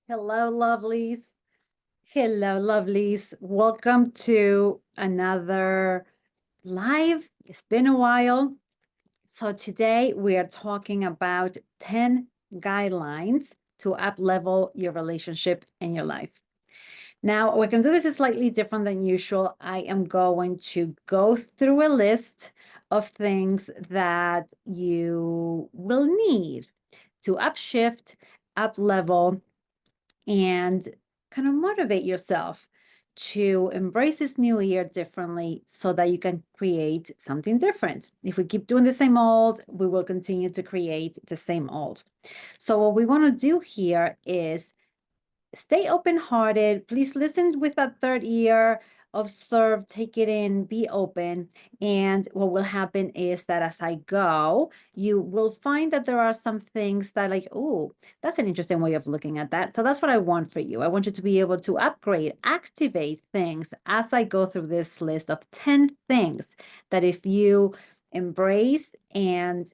Hello, lovelies. Hello, lovelies. Welcome to another live. It's been a while. So today we are talking about 10 guidelines to up level your relationship and your life. Now, we're going to do this slightly different than usual. I am going to go through a list of things that you will need to upshift, up level, and kind of motivate yourself to embrace this new year differently so that you can create something different. If we keep doing the same old, we will continue to create the same old. So what we want to do here is stay open-hearted. Please listen with that third ear, observe, take it in, be open. And what will happen is that as I go, you will find that there are some things that like, oh, that's an interesting way of looking at that. So that's what I want for you. I want you to be able to upgrade, activate things as I go through this list of 10 things that if you embrace and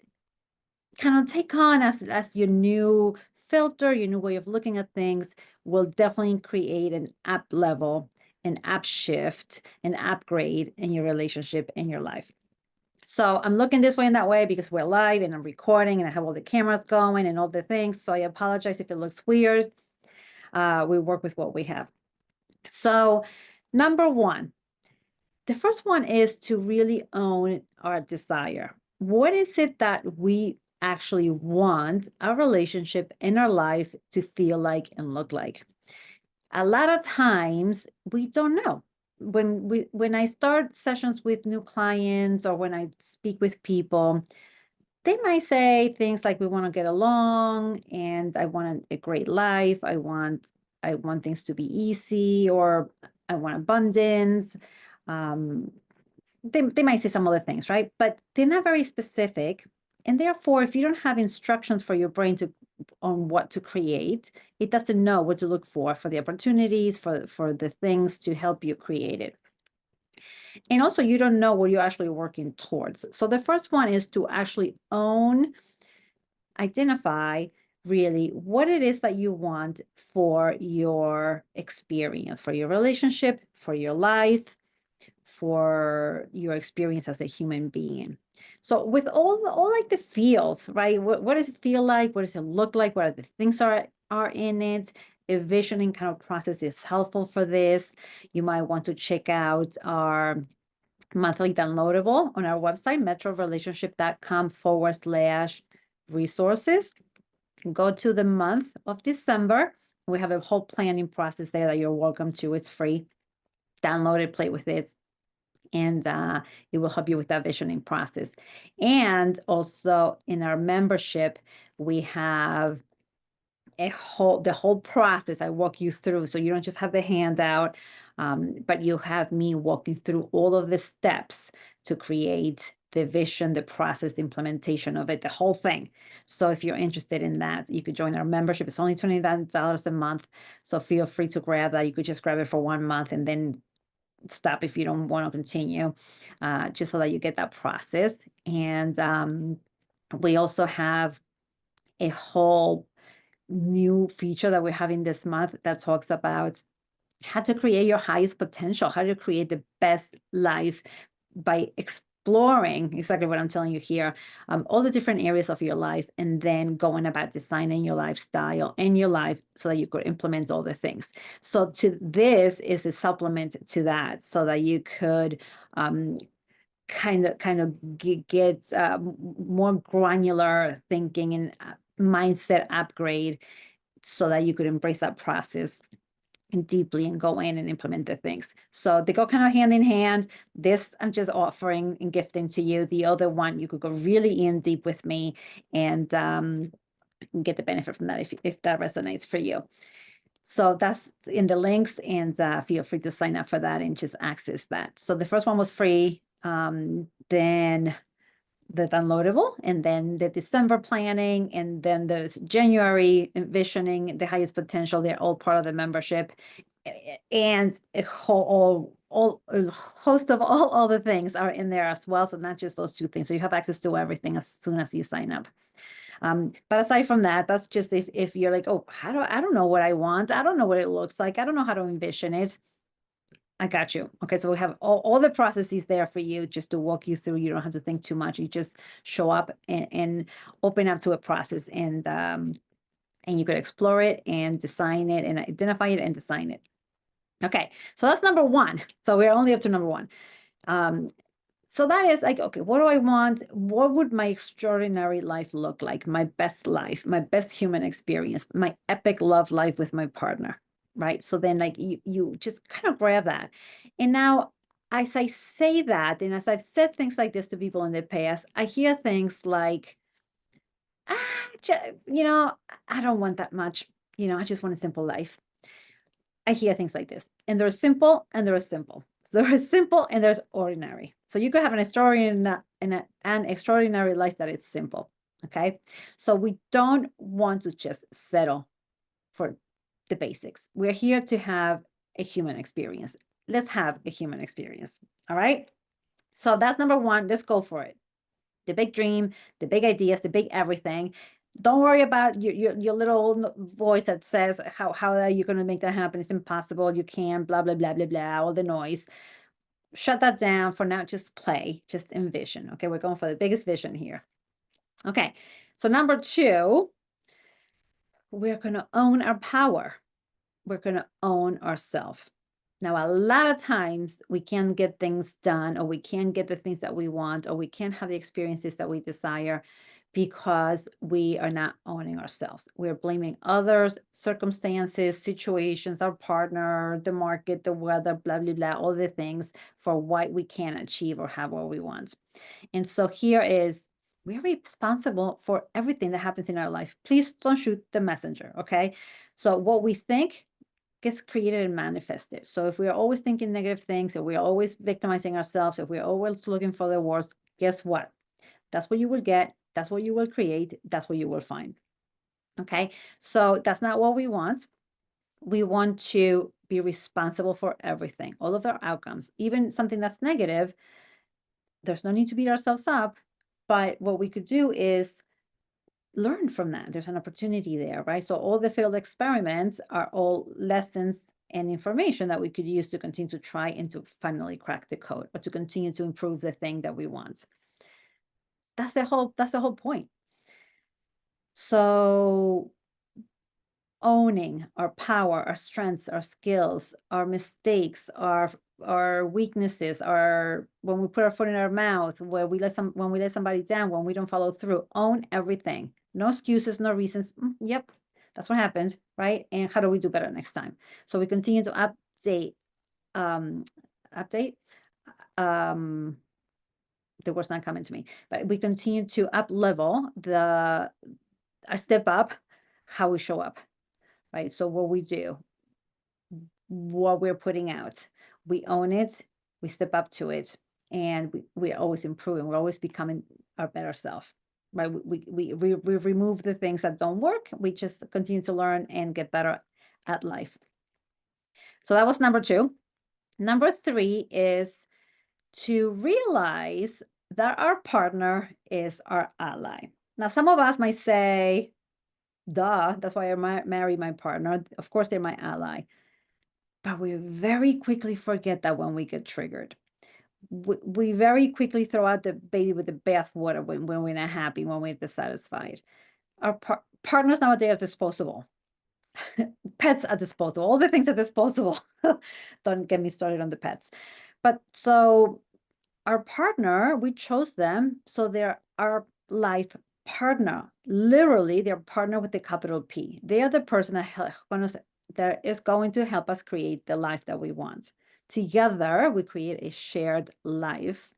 kind of take on as your new filter, your new way of looking at things, will definitely create an up level, an up shift, an upgrade in your relationship in your life. So I'm looking this way and that way because we're live and I'm recording and I have all the cameras going and all the things. So I apologize if it looks weird. We work with what we have. So number one, the first one is to really own our desire. What is it that we actually want our relationship in our life to feel like and look like? A lot of times we don't know. When I start sessions with new clients or when I speak with people, they might say things like we want to get along and I want a great life. I want things to be easy, or I want abundance. Um, they might say some other things, right? But they're not very specific. And therefore, if you don't have instructions for your brain to on what to create, it doesn't know what to look for the opportunities, for the things to help you create it. And also, you don't know what you're actually working towards. So the first one is to actually identify really what it is that you want for your experience, for your relationship, for your life, for your experience as a human being. So with all like the feels, right? What does it feel like? What does it look like? What are the things are in it? A visioning kind of process is helpful for this. You might want to check out our monthly downloadable on our website, metrorelationship.com/resources. Go to the month of December. We have a whole planning process there that you're welcome to. It's free. Download it, play with it, and it will help you with that visioning process. And also in our membership, we have the whole process I walk you through. So you don't just have the handout, but you have me walk you through all of the steps to create the vision, the process, the implementation of it, the whole thing. So if you're interested in that, you could join our membership. It's only $29 a month. So feel free to grab that. You could just grab it for 1 month and then stop if you don't want to continue, just so that you get that process. And we also have a whole new feature that we're having this month that talks about how to create your highest potential, how to create the best life by exploring exactly what I'm telling you here, all the different areas of your life, and then going about designing your lifestyle and your life so that you could implement all the things. So this is a supplement to that, so that you could kind of get more granular thinking and mindset upgrade so that you could embrace that process deeply and go in and implement the things. So they go kind of hand in hand. This I'm just offering and gifting to you. The other one, you could go really in deep with me and get the benefit from that if that resonates for you. So that's in the links, and feel free to sign up for that and just access that. So the first one was free. Then the downloadable, and then the December planning, and then the January envisioning the highest potential. They're all part of the membership, and a host of all other things are in there as well. So not just those two things. So you have access to everything as soon as you sign up. But aside from that, that's just if you're like, oh, I don't know what I want. I don't know what it looks like. I don't know how to envision it. I got you. Okay, so we have all the processes there for you just to walk you through. You don't have to think too much. You just show up and open up to a process, and you could explore it and design it and identify it and design it. Okay, so that's number one. So we're only up to number one. So that is like, okay, what do I want? What would my extraordinary life look like? My best human experience, my epic love life with my partner, right? So then like you just kind of grab that. And now as I say that, and as I've said things like this to people in the past, I hear things like, you know, I don't want that much. You know, I just want a simple life. I hear things like this, and there's simple and there's simple. So there's simple and there's ordinary. So you could have an extraordinary life that is simple. Okay. So we don't want to just settle for the basics. We're here to have a human experience. Let's have a human experience. All right. So that's number one. Let's go for it. The big dream, the big ideas, the big everything. Don't worry about your little voice that says how are you going to make that happen? It's impossible. You can't, blah, blah, blah, blah, blah, all the noise. Shut that down for now. Just play, just envision. Okay, we're going for the biggest vision here. Okay, so number two, we're going to own our power. We're going to own ourselves. Now, a lot of times we can't get things done, or we can't get the things that we want, or we can't have the experiences that we desire because we are not owning ourselves. We're blaming others, circumstances, situations, our partner, the market, the weather, blah, blah, blah, all the things for what we can't achieve or have what we want. And so here is, we're responsible for everything that happens in our life. Please don't shoot the messenger, okay? So what we think gets created and manifested. So if we're always thinking negative things, if we're always victimizing ourselves, if we're always looking for the worst, guess what? That's what you will get. That's what you will create. That's what you will find. Okay. So that's not what we want. We want to be responsible for everything, all of our outcomes, even something that's negative. There's no need to beat ourselves up. But what we could do is learn from that. There's an opportunity there, right? So all the failed experiments are all lessons and information that we could use to continue to try and to finally crack the code, or to continue to improve the thing that we want. That's the whole point. So owning our power, our strengths, our skills, our mistakes, our weaknesses, our when we put our foot in our mouth, when we let somebody down, when we don't follow through, own everything. No excuses, no reasons. Yep, that's what happened, right? And how do we do better next time? So we continue to update. The word's not coming to me, but we continue to up level I step up how we show up, right? So what we do, what we're putting out, we own it, we step up to it, and we're always improving. We're always becoming our better self, right? We remove the things that don't work. We just continue to learn and get better at life. So that was number two. Number three is to realize that our partner is our ally. Now, some of us might say, duh, that's why I marry my partner. Of course, they're my ally. But we very quickly forget that when we get triggered. We very quickly throw out the baby with the bathwater when we're not happy, when we're dissatisfied. Our partners nowadays are disposable. Pets are disposable. All the things are disposable. Don't get me started on the pets. But so our partner, we chose them, so they're our life partner. Literally, they're partner with the capital P. They are the person that is going to help us create the life that we want. Together, we create a shared life.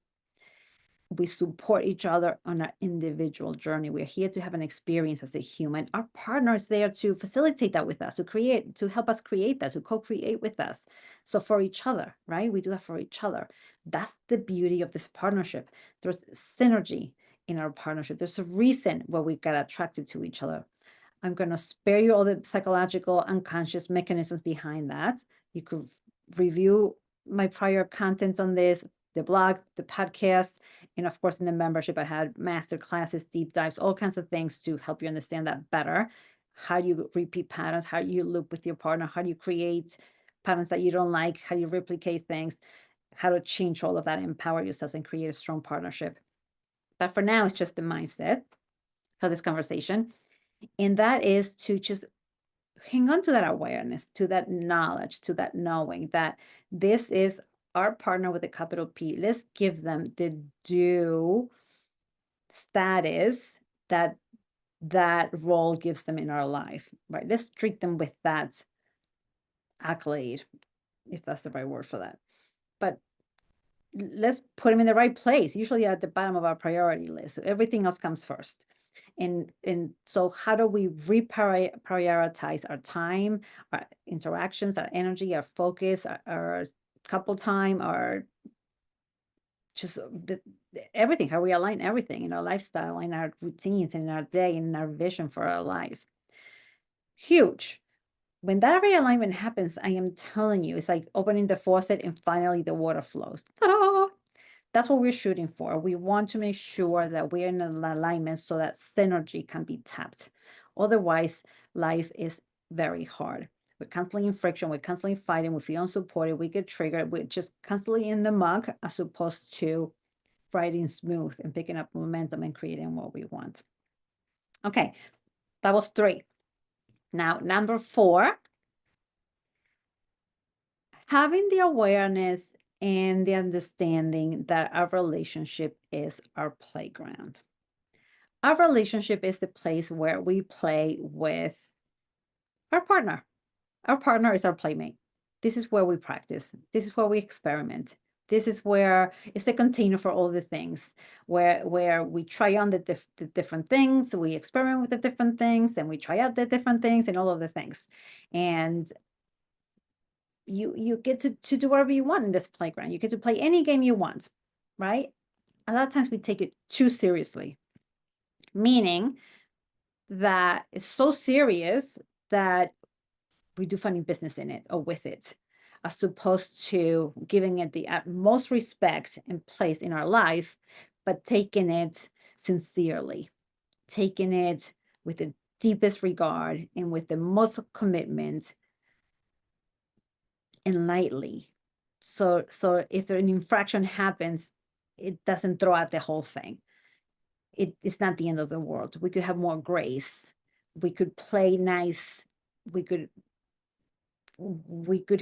We support each other on our individual journey. We're here to have an experience as a human. Our partner is there to facilitate that with us, to help us create that, to co-create with us. So for each other, right? We do that for each other. That's the beauty of this partnership. There's synergy in our partnership. There's a reason why we got attracted to each other. I'm going to spare you all the psychological unconscious mechanisms behind that. You could review my prior contents on this, the blog, the podcast, and of course in the membership, I had master classes, deep dives, all kinds of things to help you understand that better. How do you repeat patterns? How do you loop with your partner? How do you create patterns that you don't like? How do you replicate things? How to change all of that, empower yourselves, and create a strong partnership. But for now, it's just the mindset for this conversation. And that is to just hang on to that awareness, to that knowledge, to that knowing that this is our partner with a capital P. Let's give them the due status that that role gives them in our life, right? Let's treat them with that accolade, if that's the right word for that. But let's put them in the right place, usually at the bottom of our priority list. So everything else comes first. And so how do we reprioritize our time, our interactions, our energy, our focus, our couple time, our just everything, how we align everything in our lifestyle, in our routines, in our day, in our vision for our life. Huge. When that realignment happens, I am telling you, it's like opening the faucet and finally the water flows. Ta-da! That's what we're shooting for. We want to make sure that we're in an alignment so that synergy can be tapped. Otherwise, life is very hard. We're constantly in friction. We're constantly fighting. We feel unsupported. We get triggered. We're just constantly in the muck as opposed to riding smooth and picking up momentum and creating what we want. Okay, that was 3. Now, number 4, having the awareness and the understanding that our relationship is our playground. Our relationship is the place where we play with our partner. Our partner is our playmate. This is where we practice. This is where we experiment. This is where it's the container for all the things, where we try on the different things, we experiment with the different things, and we try out the different things and all of the things. And you get to do whatever you want in this playground. You get to play any game you want, right? A lot of times we take it too seriously, meaning that it's so serious that we do funny business in it or with it, as opposed to giving it the utmost respect and place in our life, but taking it sincerely, taking it with the deepest regard and with the most commitment and lightly. So if an infraction happens, it doesn't throw out the whole thing. It's not the end of the world. We could have more grace. We could play nice. We could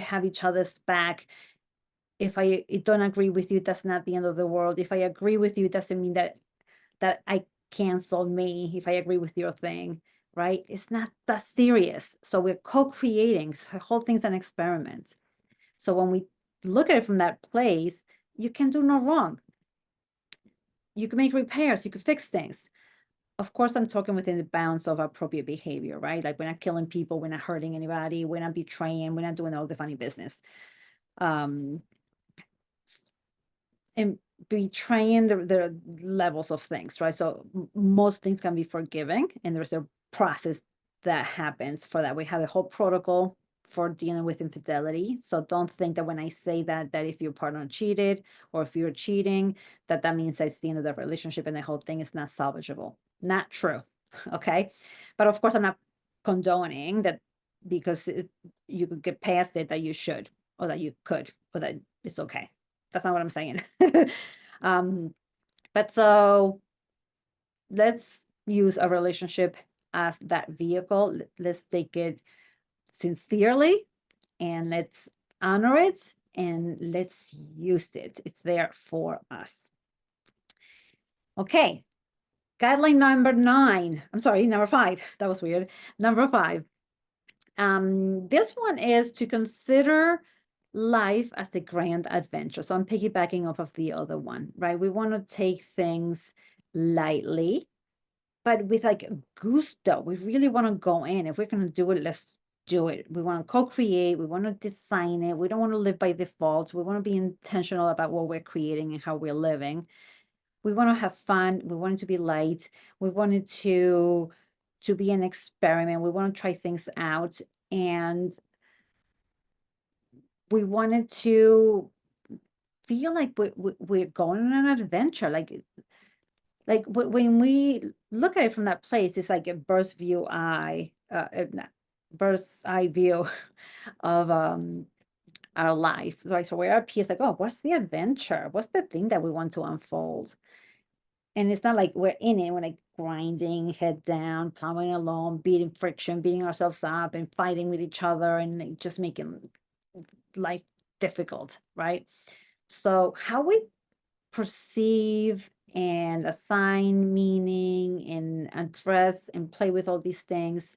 have each other's back. If I don't agree with you, that's not the end of the world. If I agree with you, it doesn't mean that I cancel me if I agree with your thing, right? It's not that serious. So we're co-creating. So the whole thing's an experiment. So when we look at it from that place, you can do no wrong. You can make repairs, you can fix things. Of course, I'm talking within the bounds of appropriate behavior, right? Like we're not killing people, we're not hurting anybody, we're not betraying, we're not doing all the funny business. And betraying the levels of things, right? So most things can be forgiving, and there's a process that happens for that. We have a whole protocol for dealing with infidelity. So don't think that when I say that if your partner cheated or if you're cheating, that means that it's the end of the relationship and the whole thing is not salvageable. Not true. Okay. But of course, I'm not condoning that because you could get past it, that you should, or that you could, or that it's okay. That's not what I'm saying. But so let's use a relationship as that vehicle. Let's take it sincerely and let's honor it and let's use it. It's there for us. Okay. Guideline number 9. I'm sorry, number 5. That was weird. Number 5. This one is to consider life as a grand adventure. So I'm piggybacking off of the other one, right? We want to take things lightly, but with like gusto. We really want to go in. If we're going to do it, let's do it. We want to co-create. We want to design it. We don't want to live by default. We want to be intentional about what we're creating and how we're living. We want to have fun. We want it to be light. We want it to be an experiment. We want to try things out. And we wanted to feel like we're going on an adventure. When we look at it from that place, it's like a bird's eye view of our life, right? So we're up here, it's like, oh, what's the adventure? What's the thing that we want to unfold? And it's not like we're in it, we're like grinding, head down, plowing along, beating friction, beating ourselves up and fighting with each other and like, just making life difficult, right? So how we perceive and assign meaning and address and play with all these things,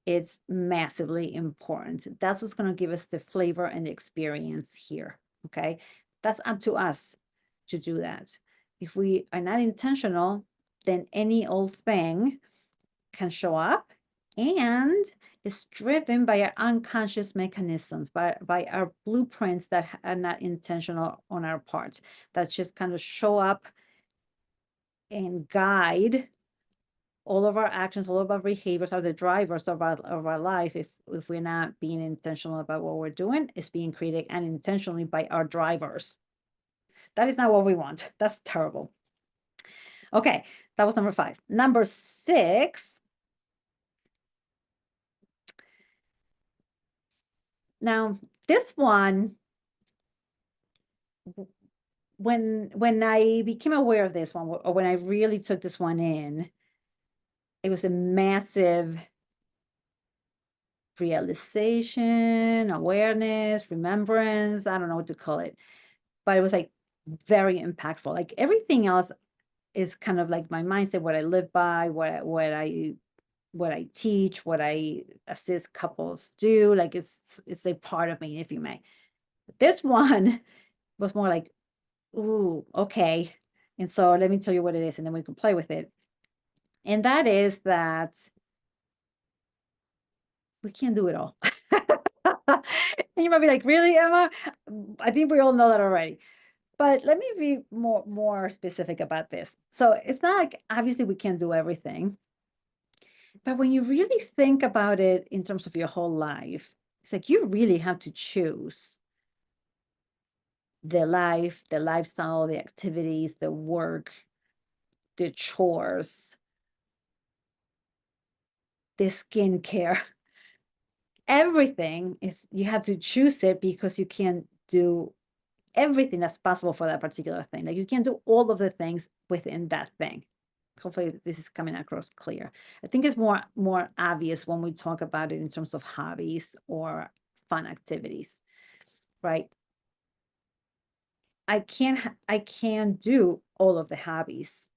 it's massively important. That's what's going to give us the flavor and the experience here. Okay. That's up to us to do that. If we are not intentional, then any old thing can show up and is driven by our unconscious mechanisms, by our blueprints that are not intentional on our part, that just kind of show up and guide all of our actions, all of our behaviors are the drivers of our life. If we're not being intentional about what we're doing, it's being created unintentionally by our drivers. That is not what we want. That's terrible. Okay, that was number 5. Number 6. Now, this one, when I became aware of this one, or when I really took this one in, it was a massive realization, awareness, remembrance. I don't know what to call it, but it was like very impactful. Like everything else is kind of like my mindset, what I live by, what I teach, what I assist couples do. Like it's a part of me, if you may. But this one was more like, ooh, okay. And so let me tell you what it is, and then we can play with it. And that is that we can't do it all. And you might be like, really, Emma? I think we all know that already. But let me be more specific about this. So it's not like obviously we can't do everything. But when you really think about it in terms of your whole life, it's like you really have to choose the life, the lifestyle, the activities, the work, the chores, the skincare. Everything is, you have to choose it because you can't do everything that's possible for that particular thing. Like you can't do all of the things within that thing. Hopefully this is coming across clear. I think it's more obvious when we talk about it in terms of hobbies or fun activities, right? I can't do all of the hobbies.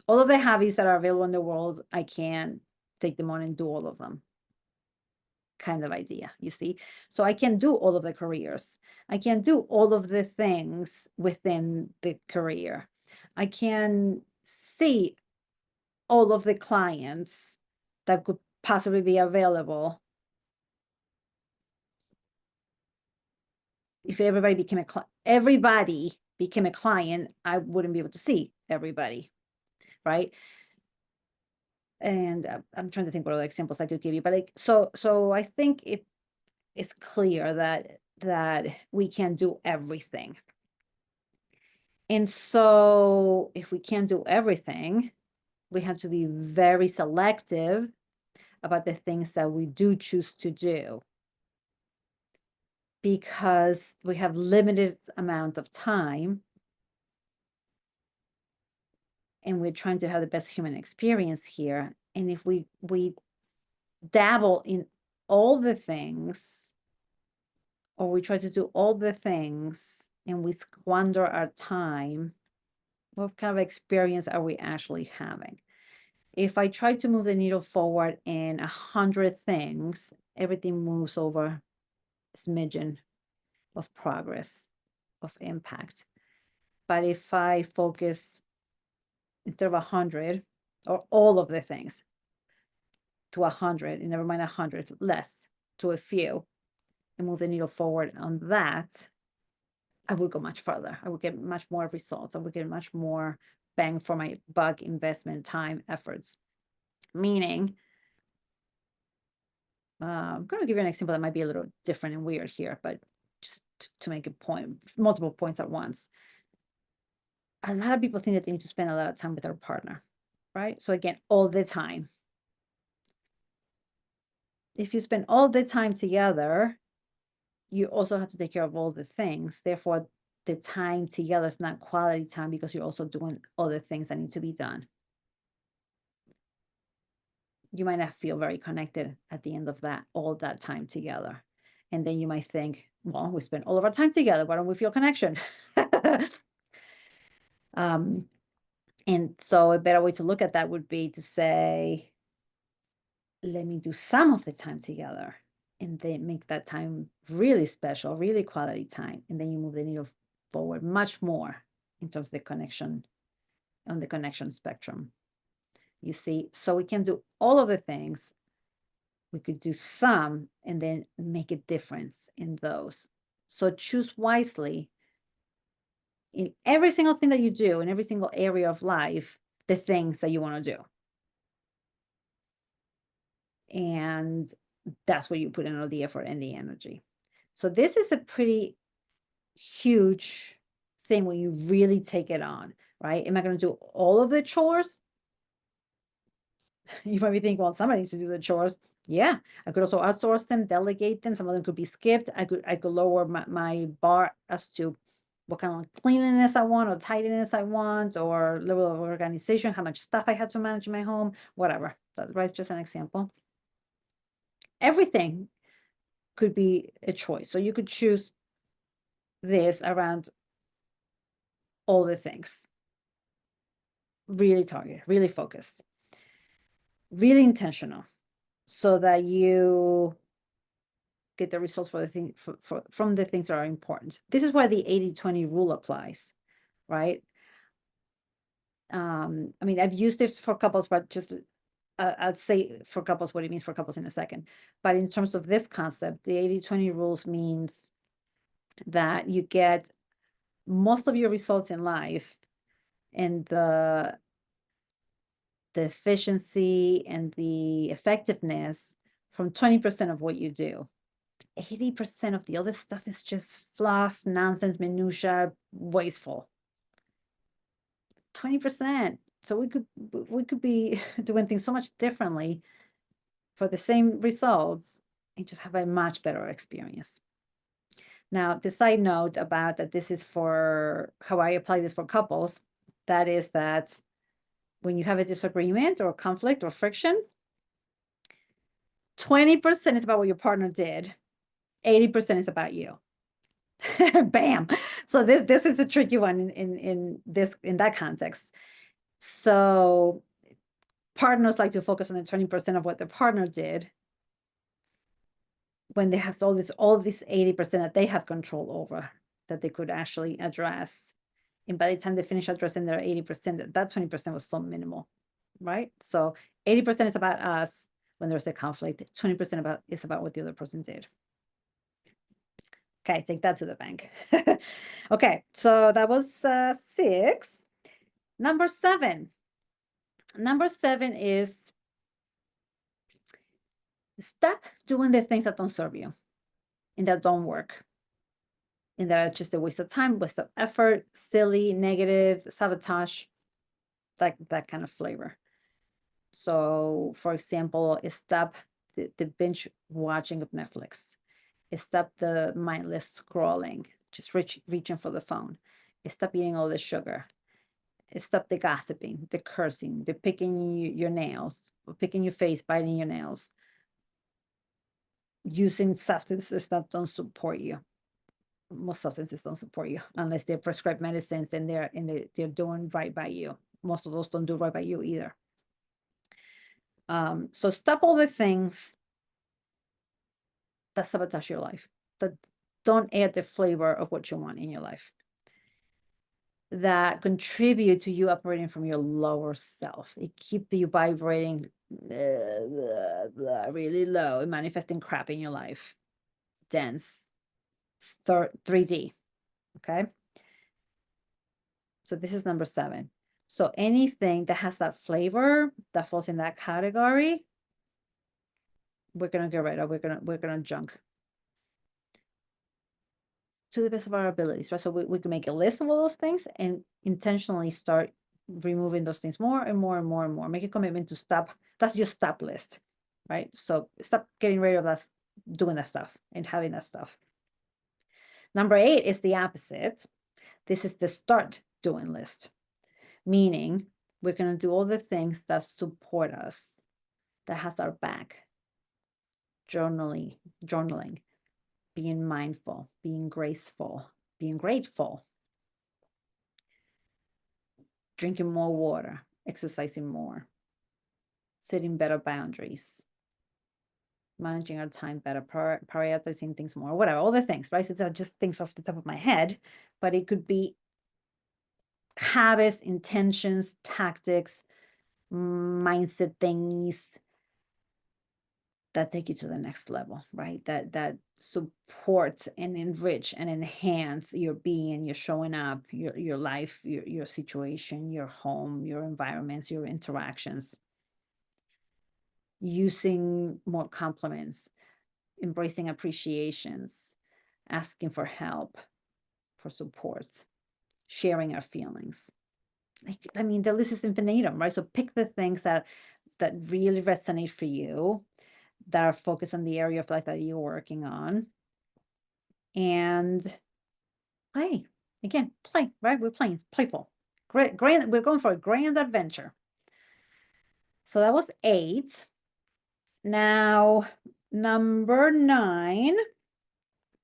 All of the hobbies that are available in the world, I can take them on and do all of them. Kind of idea, you see? So I can do all of the careers. I can do all of the things within the career. I can see all of the clients that could possibly be available. If everybody became a client, I wouldn't be able to see everybody, right? And I'm trying to think what other examples I could give you, but like, so I think it's clear that we can do everything. And so if we can't do everything, we have to be very selective about the things that we do choose to do, because we have limited amount of time and we're trying to have the best human experience here. And if we dabble in all the things, or we try to do all the things and we squander our time, what kind of experience are we actually having? If I try to move the needle forward in 100 things, everything moves over a smidgen of progress, of impact. But if I focus instead of 100 or all of the things to 100, and never mind 100, less to a few, and move the needle forward on that, I would go much further. I would get much more results. I would get much more bang for my buck investment, time, efforts. Meaning, I'm going to give you an example that might be a little different and weird here, but just to make a point, multiple points at once. A lot of people think that they need to spend a lot of time with their partner, right? So again, all the time. If you spend all the time together, you also have to take care of all the things. Therefore, the time together is not quality time because you're also doing other things that need to be done. You might not feel very connected at the end of that, all that time together. And then you might think, well, we spent all of our time together. Why don't we feel connection? And so a better way to look at that would be to say, let me do some of the time together and then make that time really special, really quality time. And then you move the needle forward much more in terms of the connection on the connection spectrum. You see, so we can do all of the things. We could do some and then make a difference in those. So choose wisely in every single thing that you do, in every single area of life, the things that you want to do. And that's where you put in all the effort and the energy. So this is a pretty huge thing when you really take it on, right? Am I going to do all of the chores? You might be thinking, well, somebody needs to do the chores. Yeah, I could also outsource them, delegate them. Some of them could be skipped. I could lower my bar as to what kind of cleanliness I want or tidiness I want or level of organization, how much stuff I had to manage in my home, whatever. That's right, just an example. Everything could be a choice. So you could choose this around all the things. Really targeted, really focused, really intentional, so that you get the results for the thing from the things that are important. This is where the 80-20 rule applies, right? I mean, I've used this for couples, but just I'll say for couples what it means for couples in a second. But in terms of this concept, the 80-20 rules means that you get most of your results in life and the efficiency and the effectiveness from 20% of what you do. 80% of the other stuff is just fluff, nonsense, minutia, wasteful. 20%. So we could be doing things so much differently for the same results and just have a much better experience. Now, the side note about that this is for how I apply this for couples, that is that when you have a disagreement or conflict or friction, 20% is about what your partner did. 80% is about you. Bam. So this is a tricky one in that context. So partners like to focus on the 20% of what their partner did when they have all this 80% that they have control over that they could actually address. And by the time they finish addressing their 80%, that 20% was so minimal, right? So 80% is about us when there's a conflict. 20% is about what the other person did. Okay, take that to the bank. Okay, so that was 6. Number 7. Number 7 is stop doing the things that don't serve you and that don't work. And that are just a waste of time, waste of effort, silly, negative, sabotage, that kind of flavor. So, for example, stop the binge watching of Netflix. Stop the mindless scrolling, just reaching for the phone. Stop eating all the sugar. Stop the gossiping, the cursing, the picking your nails, picking your face, biting your nails, using substances that don't support you. Most substances don't support you unless they're prescribed medicines and they're doing right by you. Most of those don't do right by you either. So stop all the things that sabotage your life, that don't add the flavor of what you want in your life, that contribute to you operating from your lower self. It keeps you vibrating blah, blah, blah, really low and manifesting crap in your life. Dense, 3D. Okay. So this is number 7. So anything that has that flavor that falls in that category, we're gonna get rid of. We're gonna junk. to the best of our abilities, right? So we can make a list of all those things and intentionally start removing those things more and more and more and more. Make a commitment to stop. That's your stop list, right? So stop getting rid of that, doing that stuff and having that stuff. Number 8 is the opposite. This is the start doing list, meaning we're going to do all the things that support us, that has our back. Journaling, being mindful, being graceful, being grateful, drinking more water, exercising more, setting better boundaries, managing our time better, prioritizing things more, whatever, all the things, right? So these are just things off the top of my head, but it could be habits, intentions, tactics, mindset things that take you to the next level, right? That support and enrich and enhance your being, your showing up, your life, your situation, your home, your environments, your interactions. Using more compliments, embracing appreciations, asking for help, for support, sharing our feelings. Like, I mean, the list is infinitum, right? So pick the things that really resonate for you, that are focused on the area of life that you're working on, and play. Again, play, right? We're playing, it's playful. Great, we're going for a grand adventure. So that was 8. Now, number 9,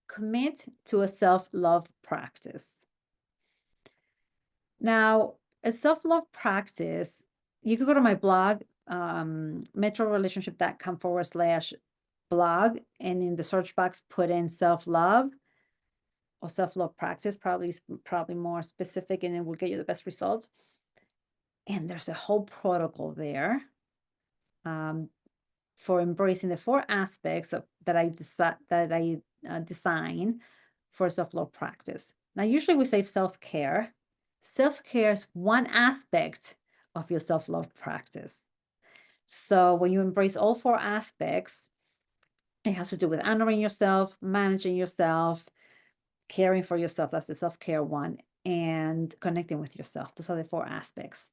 commit to a self-love practice. Now, a self-love practice, you could go to my blog, metrorelationship.com/blog, and in the search box, put in self-love or self-love practice, probably more specific, and it will get you the best results. And there's a whole protocol there for embracing the 4 aspects that I design for self-love practice. Now, usually we say self-care. Self-care is one aspect of your self-love practice. So when you embrace all 4 aspects, it has to do with honoring yourself, managing yourself, caring for yourself. That's the self-care one, and connecting with yourself. Those are the 4 aspects.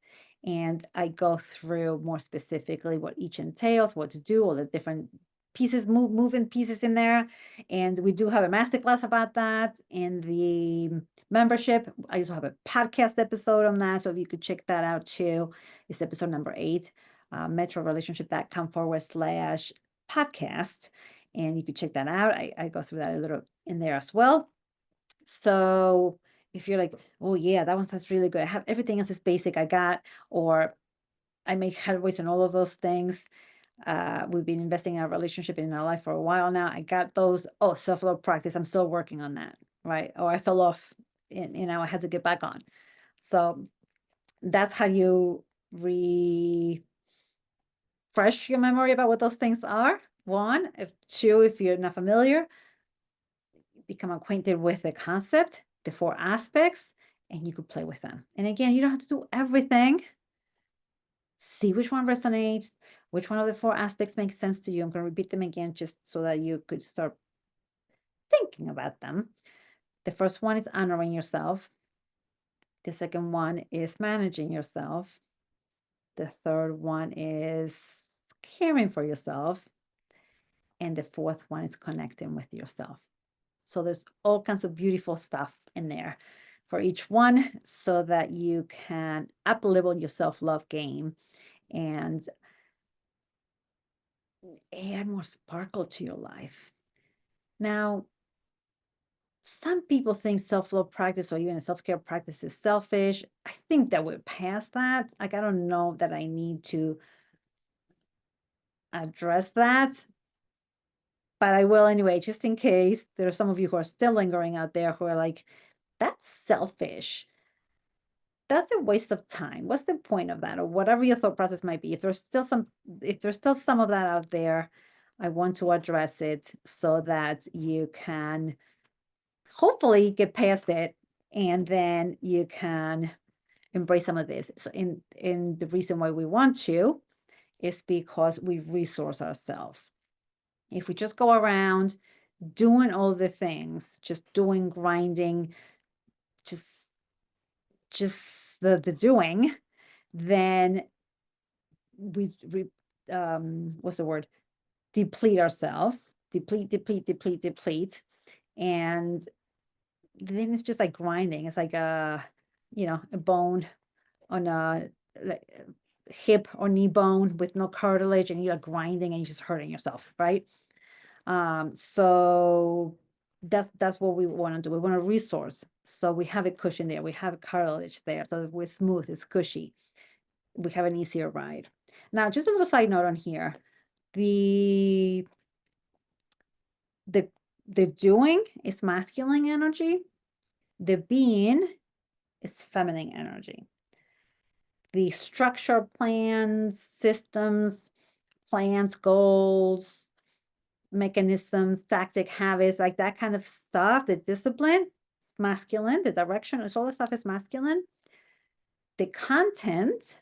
And I go through more specifically what each entails, what to do, all the different pieces, moving pieces in there. And we do have a masterclass about that in the membership. I also have a podcast episode on that. So if you could check that out too, it's episode number 8, metrorelationship.com/podcast. And you could check that out. I go through that a little in there as well. So if you're like, oh yeah, that one sounds really good. I have everything else is basic I got, or I make headways in all of those things. We've been investing in our relationship in our life for a while now. I got those. Oh, self-love practice. I'm still working on that, right? Or I fell off and, I had to get back on. So that's how you refresh your memory about what those things are. 1, 2, if you're not familiar, become acquainted with the concept, the 4 aspects, and you could play with them. And again, you don't have to do everything. See which one resonates, which one of the 4 aspects makes sense to you. I'm going to repeat them again just so that you could start thinking about them. The first one is honoring yourself. The second one is managing yourself. The third one is caring for yourself. And the 4th one is connecting with yourself. So there's all kinds of beautiful stuff in there for each one so that you can up-level your self-love game and add more sparkle to your life. Now, some people think self-love practice or even a self-care practice is selfish. I think that we're past that. Like, I don't know that I need to address that, but I will anyway, just in case there are some of you who are still lingering out there who are like, that's selfish. That's a waste of time. What's the point of that? Or whatever your thought process might be. If there's still some of that out there, I want to address it so that you can hopefully get past it, and then you can embrace some of this. So in the reason why we want to is because we resource ourselves. If we just go around doing all the things, just doing, grinding, just the doing, then we what's the word? Deplete ourselves, deplete, and then it's just like grinding. It's like a bone on a like, hip or knee bone with no cartilage, and you're grinding and you're just hurting yourself, right? So that's what we want to do. We want a resource. So we have a cushion there, we have a cartilage there, so we're smooth, it's cushy. We have an easier ride. Now, just a little side note on here. The the the doing is masculine energy. The being is feminine energy. The structure, plans, systems, plans, goals, mechanisms, tactic, habits, like that kind of stuff, the discipline is masculine, the direction is all the stuff is masculine. The content,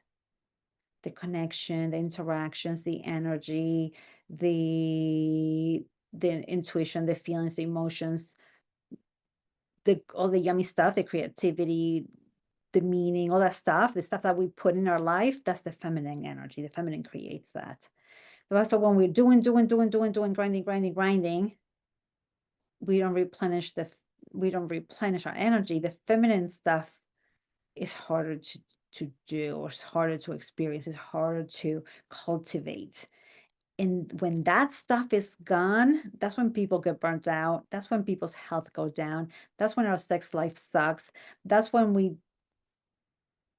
the connection, the interactions, the energy, the intuition, the feelings, the emotions, all the yummy stuff, the creativity, the meaning, all that stuff, the stuff that we put in our life, that's the feminine energy. The feminine creates that. So when we're doing, grinding, we don't replenish our energy. The feminine stuff is harder to do, or it's harder to experience, it's harder to cultivate. And when that stuff is gone, that's when people get burnt out. That's when people's health goes down. That's when our sex life sucks. That's when we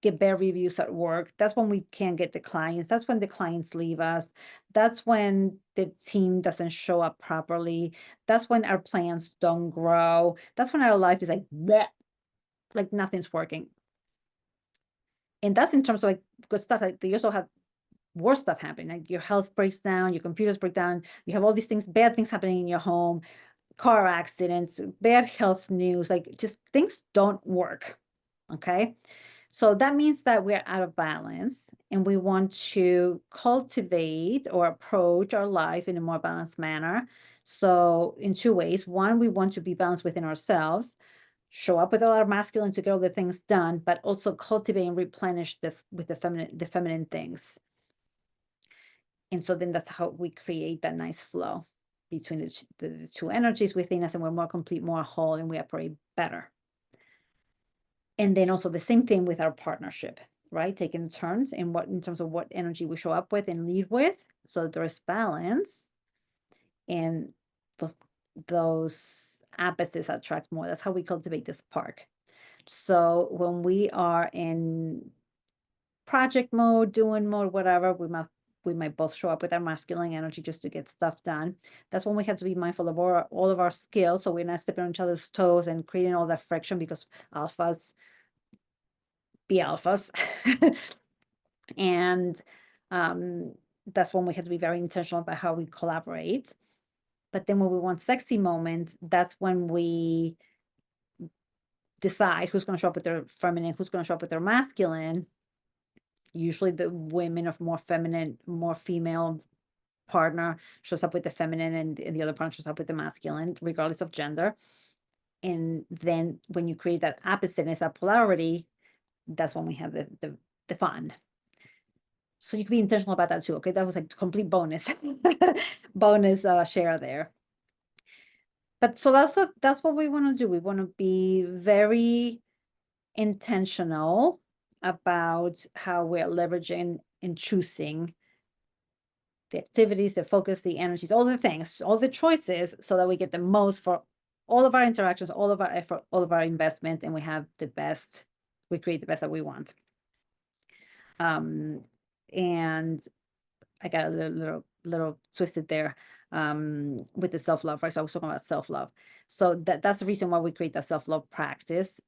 get bad reviews at work. That's when we can't get the clients. That's when the clients leave us. That's when the team doesn't show up properly. That's when our plans don't grow. That's when our life is like bleh, like nothing's working. And that's in terms of like good stuff. Like they also have worse stuff happening. Like your health breaks down, your computers break down, you have all these things, bad things happening in your home, car accidents, bad health news, like just things don't work. Okay. So that means that we're out of balance and we want to cultivate or approach our life in a more balanced manner. So in two ways. One, we want to be balanced within ourselves, show up with all our masculine to get all the things done, but also cultivate and replenish with the feminine things. And so then that's how we create that nice flow between the two energies within us, and we're more complete, more whole, and we operate better. And then also the same thing with our partnership, right? Taking turns in terms of what energy we show up with and lead with, so that there's balance, and those opposites attract more. That's how we cultivate this spark. So when we are in project mode, doing mode, whatever, we might both show up with our masculine energy just to get stuff done. That's when we have to be mindful of all of our skills, so we're not stepping on each other's toes and creating all that friction, because alphas be alphas. And that's when we have to be very intentional about how we collaborate. But then when we want sexy moments, that's when we decide who's going to show up with their feminine, who's going to show up with their masculine. Usually the women of more feminine, more female partner shows up with the feminine, and the other partner shows up with the masculine, regardless of gender. And then when you create that oppositeness, that polarity, that's when we have the fun. So you can be intentional about that too. Okay, that was a complete bonus, bonus share there. But so that's what we want to do. We want to be very intentional about how we're leveraging and choosing the activities, the focus, the energies, all the things, all the choices, so that we get the most for all of our interactions, all of our effort, all of our investment, and we have the best, we create the best that we want. And I got a little twisted there with the self-love, right? So I was talking about self-love. So that's the reason why we create that self-love practice.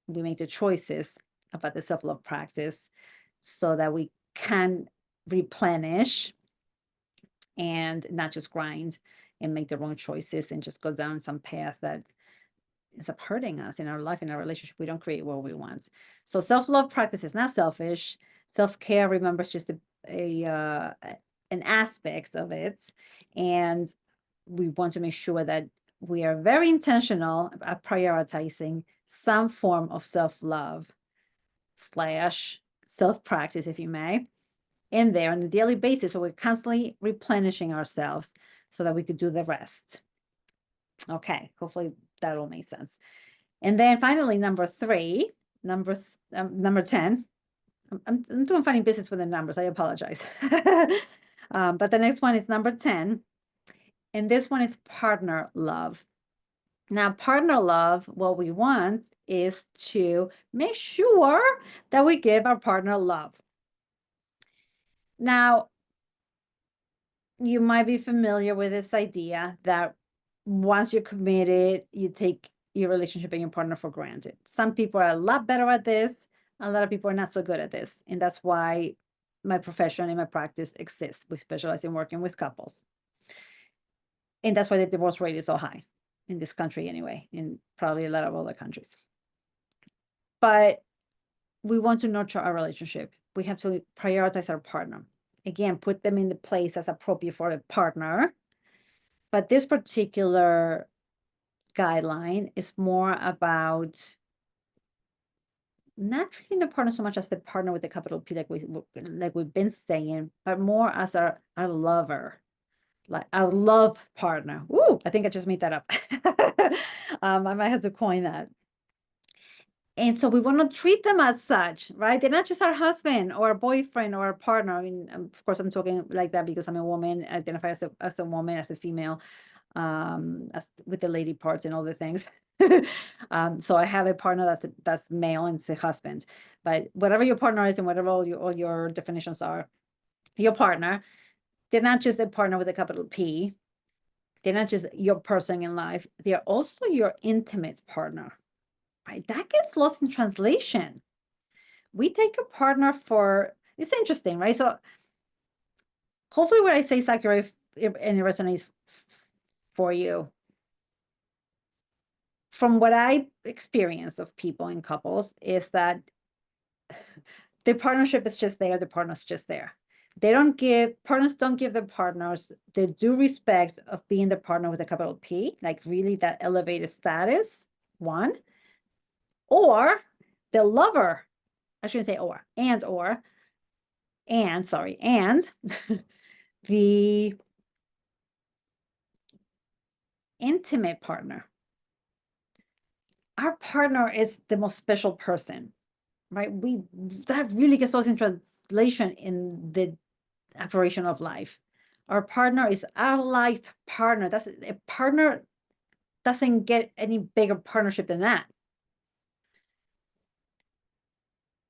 We make the choices about the self-love practice so that we can replenish and not just grind and make the wrong choices and just go down some path that ends up hurting us in our life, in our relationship. We don't create what we want. So self-love practice is not selfish. Self-care, remember, is just an aspect of it. And we want to make sure that we are very intentional about prioritizing some form of self-love / self-practice, if you may, in there on a daily basis. So we're constantly replenishing ourselves so that we could do the rest. Okay, hopefully that all makes sense. And then finally, number 10. I'm doing funny business with the numbers. I apologize. But the next one is number 10. And this one is partner love. Now, partner love, what we want is to make sure that we give our partner love. Now, you might be familiar with this idea that once you're committed, you take your relationship and your partner for granted. Some people are a lot better at this. A lot of people are not so good at this. And that's why my profession and my practice exists. We specialize in working with couples. And that's why the divorce rate is so high in this country anyway, in probably a lot of other countries. But we want to nurture our relationship. We have to prioritize our partner. Again, put them in the place that's appropriate for the partner. But this particular guideline is more about not treating the partner so much as the partner with a capital P, like we've been saying, but more as our lover, like our love partner. Ooh, I think I just made that up. I might have to coin that. And so we want to treat them as such, right? They're not just our husband or our boyfriend or our partner. I mean, of course, I'm talking like that because I'm a woman, I identify as a woman, as a female, as with the lady parts and all the things. So I have a partner that's male and it's a husband. But whatever your partner is and whatever all your definitions are, your partner, they're not just a partner with a capital P. They're not just your person in life. They're also your intimate partner. Right, that gets lost in translation. We take a partner for, it's interesting, right? So hopefully what I say is accurate and it resonates for you. From what I experience of people in couples is that the partnership is just there, the partner's just there. Partners don't give their partners the due respect of being the partner with a capital P, like really that elevated status, one. Or the lover, I shouldn't say and the intimate partner. Our partner is the most special person, right? That really gets lost in translation in the operation of life. Our partner is our life partner. That's a partner doesn't get any bigger partnership than that.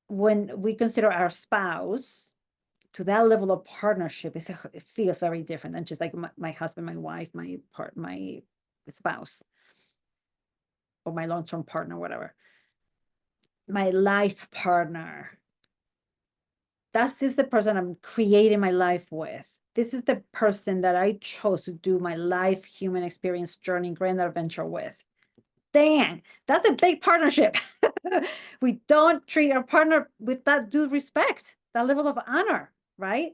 When we consider our spouse to that level of partnership, it feels very different than just like my husband, my wife, my spouse, or my long-term partner, whatever. My life partner. This is the person I'm creating my life with. This is the person that I chose to do my life, human experience, journey, grand adventure with. Dang, that's a big partnership. We don't treat our partner with that due respect, that level of honor, right?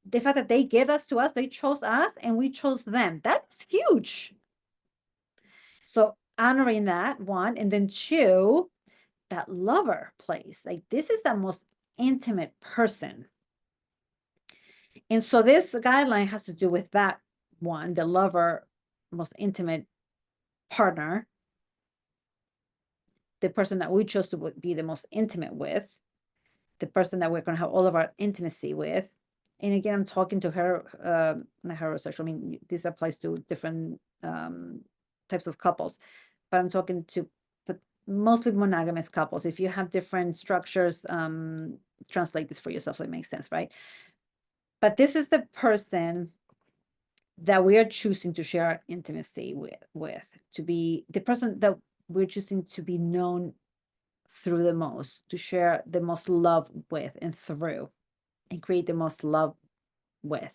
The fact that they gave us to us, they chose us and we chose them. That's huge. So honoring that, one, and then two, that lover place. Like this is the most intimate person. And so this guideline has to do with that one, the lover, most intimate partner, the person that we chose to be the most intimate with, the person that we're going to have all of our intimacy with. And again, I'm talking to her, not heterosexual. I mean, this applies to different types of couples, but I'm talking to mostly monogamous couples. If you have different structures, translate this for yourself so it makes sense, right? But this is the person that we are choosing to share our intimacy with, to be the person that we're choosing to be known through the most, to share the most love with and through, and create the most love with.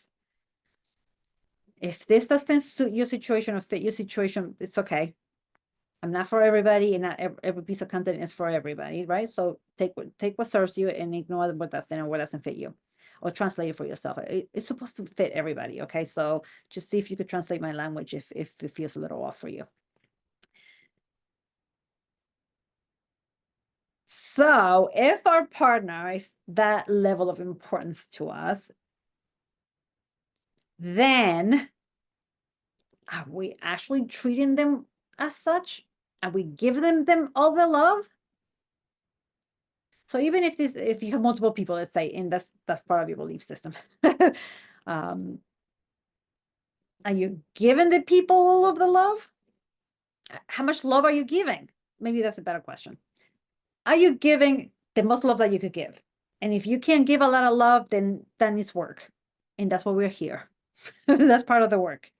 If this doesn't suit your situation or fit your situation, it's okay. I'm not for everybody, and not every piece of content is for everybody, right? So take what serves you and ignore what doesn't or what doesn't fit you, or translate it for yourself. It's supposed to fit everybody, okay? So just see if you could translate my language if it feels a little off for you. So if our partner is that level of importance to us, then are we actually treating them as such? Are we giving them all the love? So even if you have multiple people, let's say, and that's part of your belief system, um, are you giving the people all of the love? How much love are you giving? Maybe that's a better question. Are you giving the most love that you could give? And if you can't give a lot of love, then that needs work. And that's why we're here. That's part of the work.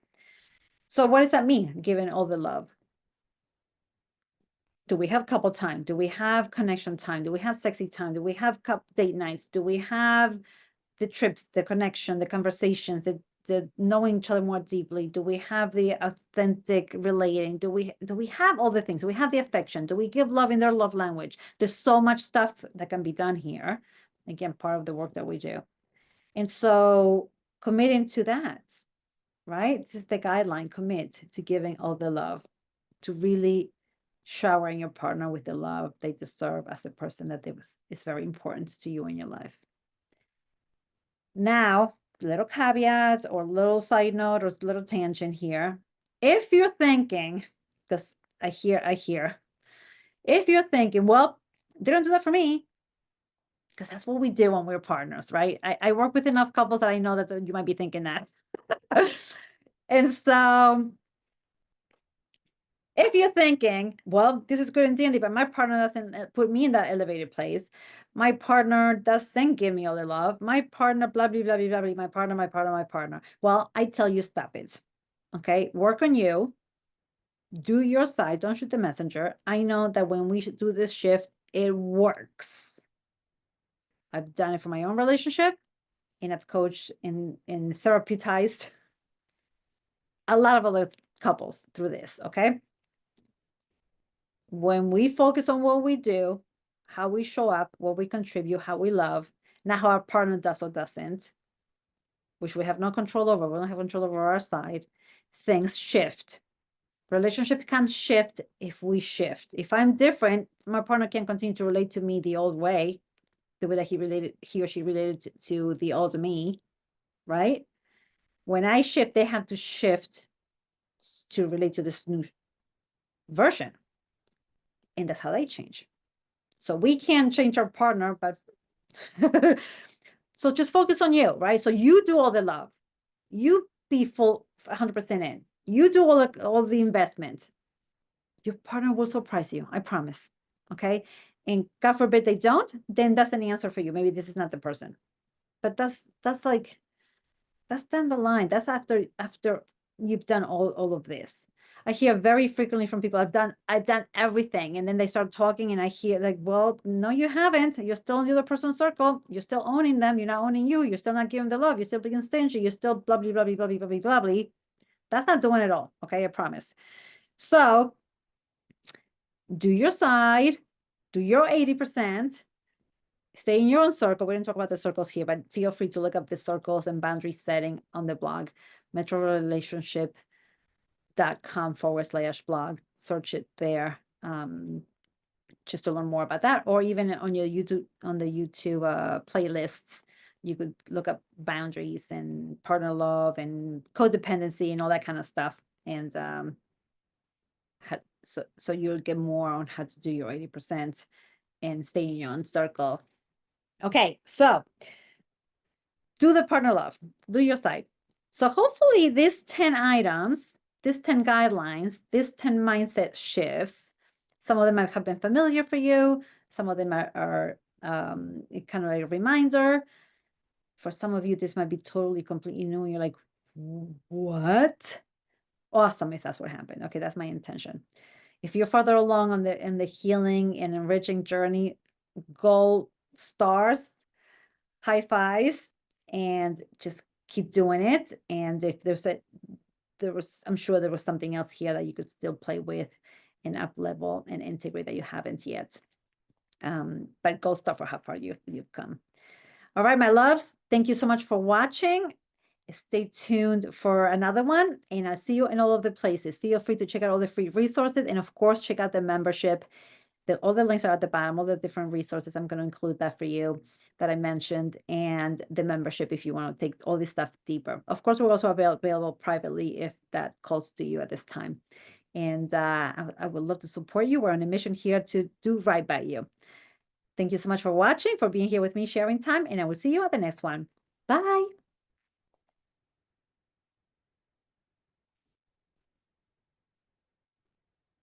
So what does that mean, giving all the love? Do we have couple time? Do we have connection time? Do we have sexy time? Do we have date nights? Do we have the trips, the connection, the conversations, the knowing each other more deeply? Do we have the authentic relating? Do we have all the things? Do we have the affection? Do we give love in their love language? There's so much stuff that can be done here. Again, part of the work that we do. And so committing to that, right? This is the guideline, commit to giving all the love, to really showering your partner with the love they deserve as a person that is very important to you in your life. Now, little caveats or little side note or little tangent here. If you're thinking, because I hear, if you're thinking, well, they don't do that for me, because that's what we do when we're partners, right? I work with enough couples that I know that you might be thinking that. And so if you're thinking, well, this is good and dandy, but my partner doesn't put me in that elevated place. My partner doesn't give me all the love. My partner, blah, blah, blah, blah, blah, my partner, my partner, my partner. Well, I tell you, stop it. Okay. Work on you. Do your side. Don't shoot the messenger. I know that when we do this shift, it works. I've done it for my own relationship, and I've coached and therapeuticized a lot of other couples through this. Okay. When we focus on what we do, how we show up, what we contribute, how we love, not how our partner does or doesn't, which we have no control over, we don't have control over our side, things shift. Relationship can shift if we shift. If I'm different, my partner can continue to relate to me the old way, the way that he or she related to the old me, right? When I shift, they have to shift to relate to this new version. And that's how they change. So we can change our partner, but so just focus on you, right? So you do all the love. You be full 100% in. You do all the investments. Your partner will surprise you, I promise. Okay. And God forbid they don't, then that's an answer for you. Maybe this is not the person. But that's down the line. That's after you've done all of this. I hear very frequently from people, I've done everything. And then they start talking and I hear like, well, no, you haven't. You're still in the other person's circle. You're still owning them. You're not owning you. You're still not giving the love. You're still being stingy. You're still blah, blah, blah, blah, blah, blah, blah, blah. That's not doing it all. Okay. I promise. So do your side, do your 80%, stay in your own circle. We didn't talk about the circles here, but feel free to look up the circles and boundary setting on the blog, metrorelationship.com/blog. Search it there just to learn more about that, or even on your YouTube, on the YouTube playlists, you could look up boundaries and partner love and codependency and all that kind of stuff. And so you'll get more on how to do your 80% and stay in your own circle. Okay, so do the partner love, do your side. So hopefully these 10 items, these 10 guidelines, these 10 mindset shifts, some of them have been familiar for you. Some of them are kind of like a reminder. For some of you, this might be totally, completely new. And you're like, what? Awesome if that's what happened. Okay, that's my intention. If you're further along on in the healing and enriching journey, gold stars, high fives, and just keep doing it. And if I'm sure there was something else here that you could still play with and up level and integrate that you haven't yet. But gold star for how far you've come. All right, my loves, thank you so much for watching. Stay tuned for another one, and I'll see you in all of the places. Feel free to check out all the free resources, and of course, check out the membership all the links are at the bottom, all the different resources. I'm going to include that for you that I mentioned, and the membership if you want to take all this stuff deeper. Of course, we're also available privately if that calls to you at this time. And I would love to support you. We're on a mission here to do right by you. Thank you so much for watching, for being here with me, sharing time, and I will see you at the next one. Bye.